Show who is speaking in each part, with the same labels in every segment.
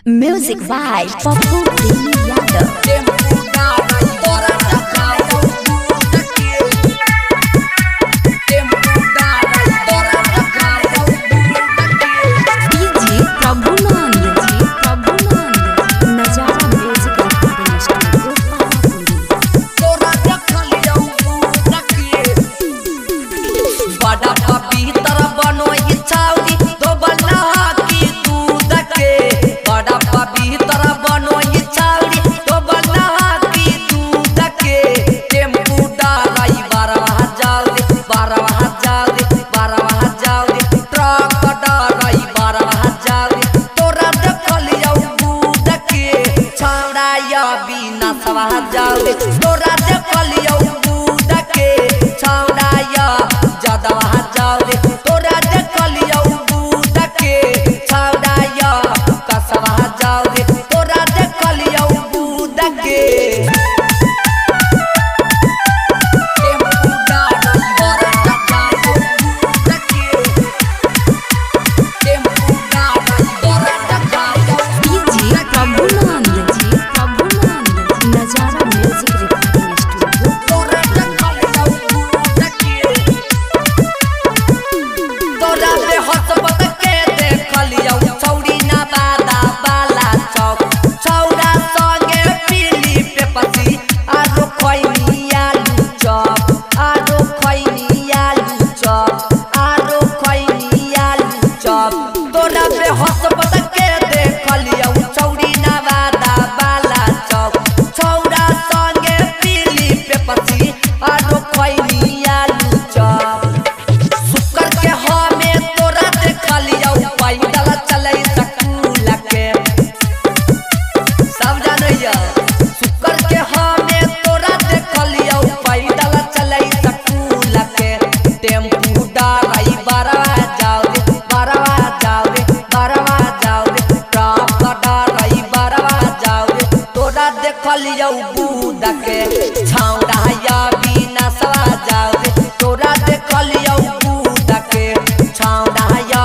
Speaker 1: Music by Poppu Yadav. तोरा देखलियो दूध के छौड़ाया जदवा जाओ रे तोरा देखलियो दूध के छौड़ाया कसवा जाओ रे तोरा देखलियो दूध के देखलियो दूध के छौड़ाया बिना सवा जाओ रे तोरा देखलियो दूध के छौड़ाया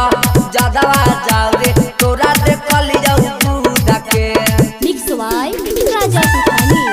Speaker 1: जदवा जाओ रे तोरा देखलियो दूध के
Speaker 2: मिक्स बाय राजा सुखानी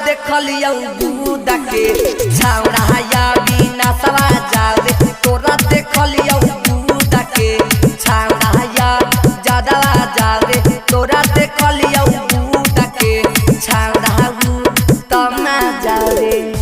Speaker 1: देखलियो दूध के छौड़ाया बिना सवा जाओ रे तोरा देखलियो दूध के छौड़ाया जदवा जाओ रे तोरा देखलियो दूध के छौड़ाऊ तब ना जाओ रे।